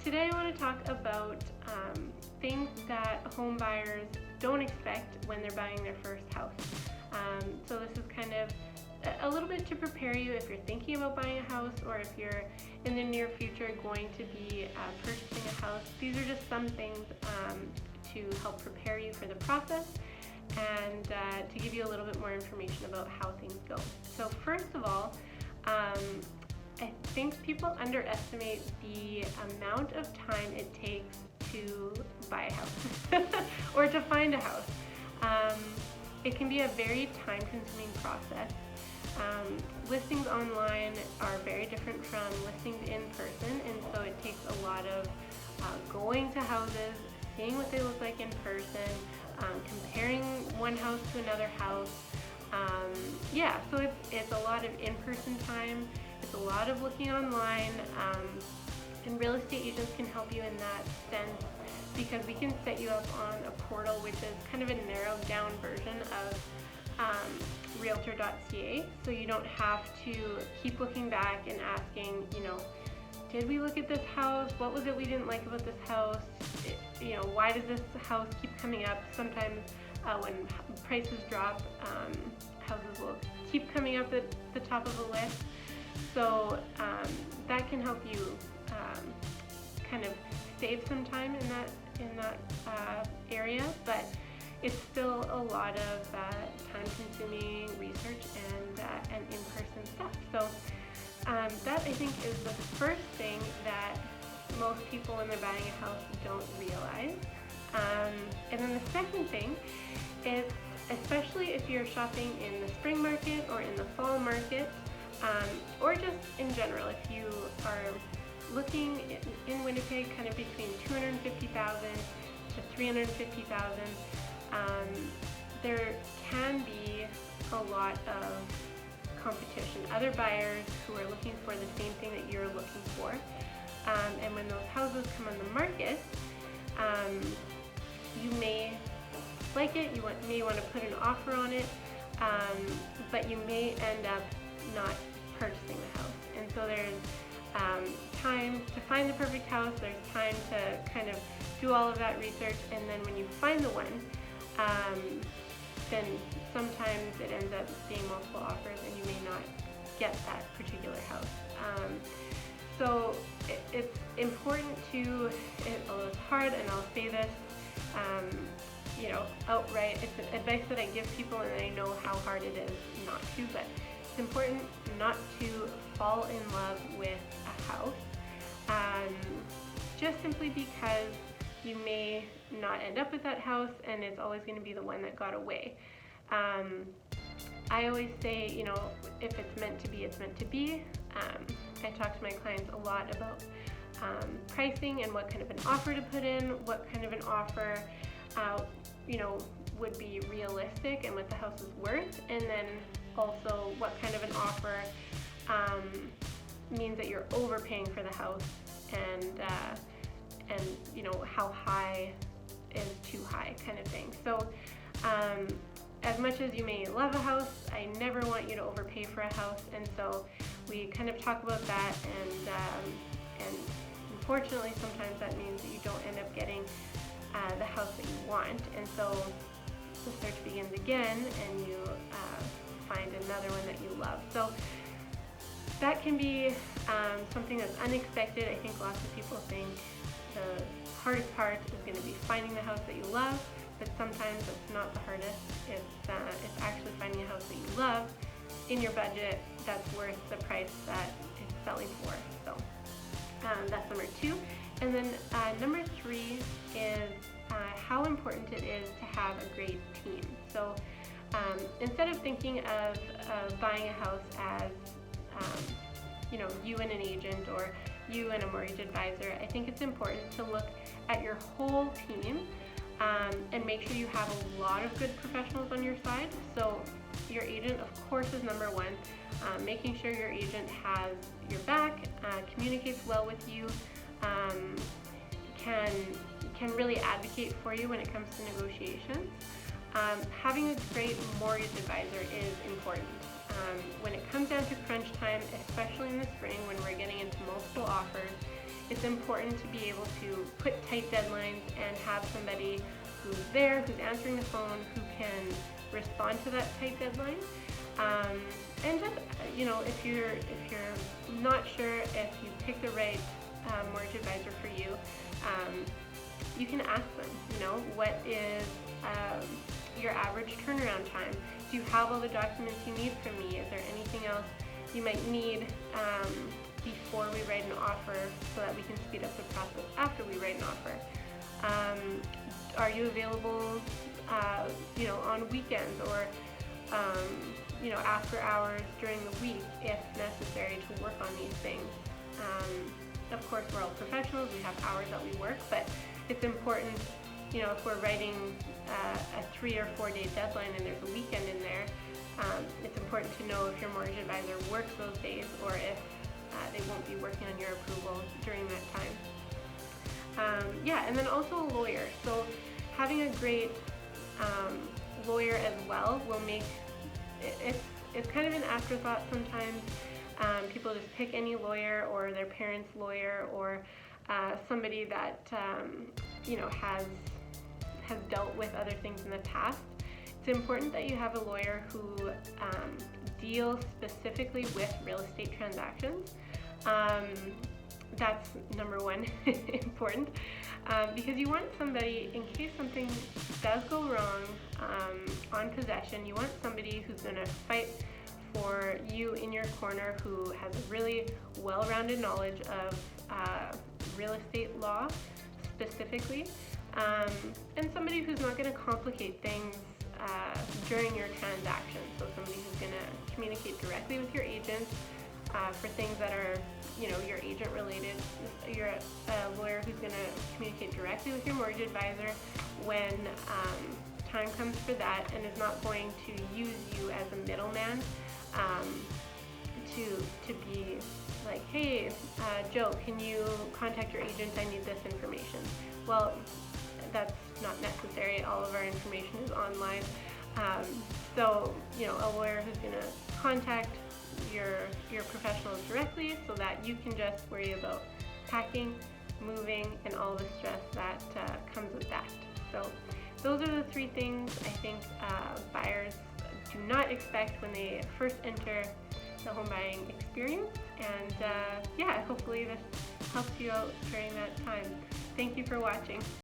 Today I want to talk about things that home buyers don't expect when they're buying their first house. So this is kind of a little bit to prepare you if you're thinking about buying a house, or if you're in the near future going to be purchasing a house. These are just some things to help prepare you for the process and to give you a little bit more information about how things go. So first of all, I think people underestimate the amount of time it takes to buy a house or to find a house. It can be a very time-consuming process. Listings online are very different from listings in person, and so it takes a lot of going to houses, seeing what they look like in person, comparing one house to another house. So it's a lot of in-person time. It's a lot of looking online, and real estate agents can help you in that sense, because we can set you up on a portal which is kind of a narrowed down version of Realtor.ca, so you don't have to keep looking back and asking, did we look at this house? What was it we didn't like about this house? Why does this house keep coming up? Sometimes when prices drop, houses will keep coming up at the top of the list. So that can help you kind of save some time in that area, but it's still a lot of time-consuming research and in-person stuff. So that, I think, is the first thing that most people when they're buying a house don't realize. And then the second thing is, especially if you're shopping in the spring market or in the fall market, or just in general, if you are looking in Winnipeg kind of between $250,000 to $350,000, there can be a lot of competition, other buyers who are looking for the same thing that you're looking for. And when those houses come on the market, you may like it, you may want to put an offer on it, but you may end up not purchasing the house. And so there's time to find the perfect house, there's time to kind of do all of that research, and then when you find the one, then sometimes it ends up being multiple offers and you may not get that particular house. So it's important to, although it's hard, and I'll say this, outright, it's advice that I give people, and I know how hard it is not to, but it's important not to fall in love with a house, just simply because you may not end up with that house, and it's always going to be the one that got away. I always say, if it's meant to be, it's meant to be. I talk to my clients a lot about pricing and what kind of an offer to put in, what kind of an offer would be realistic and what the house is worth, and then also what kind of an offer means that you're overpaying for the house, and how high is too high, kind of thing. So as much as you may love a house, I never want you to overpay for a house, and so we kind of talk about that, and unfortunately sometimes that means that you don't end up getting the house that you want, and so the search begins again, and you find another one that you love. So that can be something that's unexpected. I think lots of people think the hardest part is going to be finding the house that you love, but sometimes it's not the hardest. It's actually finding a house that you love in your budget that's worth the price that it's selling for. So that's number 2. And then number 3 is how important it is to have a great team. So instead of thinking of buying a house as you and an agent, or you and a mortgage advisor, I think it's important to look at your whole team and make sure you have a lot of good professionals on your side. So your agent, of course, is number 1. Making sure your agent has your back, communicates well with you, can really advocate for you when it comes to negotiations. Having a great mortgage advisor is important. When it comes down to crunch time, especially in the spring when we're getting into multiple offers, it's important to be able to put tight deadlines and have somebody who's there, who's answering the phone, who can respond to that tight deadline. And just, if you're not sure if you pick the right mortgage advisor for you, you can ask them, what is your average turnaround time? Do you have all the documents you need from me? Is there anything else you might need before we write an offer so that we can speed up the process after we write an offer? Are you available, on weekends or, after hours during the week if necessary to work on these things? Of course, we're all professionals, we have hours that we work, but it's important, if we're writing a 3 or 4 day deadline and there's a weekend in there, it's important to know if your mortgage advisor works those days or if they won't be working on your approval during that time. And then also a lawyer. So having a great lawyer as well will make it's kind of an afterthought sometimes. People just pick any lawyer or their parents' lawyer or somebody that has dealt with other things in the past. It's important that you have a lawyer who deals specifically with real estate transactions. That's number one important, because you want somebody, in case something does go wrong on possession, you want somebody who's going to fight for you in your corner, who has a really well-rounded knowledge of real estate law specifically, and somebody who's not going to complicate things during your transaction. So somebody who's going to communicate directly with your agent for things that are, your agent related. You're a lawyer who's going to communicate directly with your mortgage advisor when time comes for that, and is not going to use you as a middleman to be like, hey, Joe, can you contact your agent? I need this information. Well, that's not necessary. All of our information is online. So, a lawyer who's going to contact your professionals directly so that you can just worry about packing, moving, and all the stress that comes with that. So those are the 3 things I think buyers do not expect when they first enter the home buying experience. And hopefully this helps you out during that time. Thank you for watching.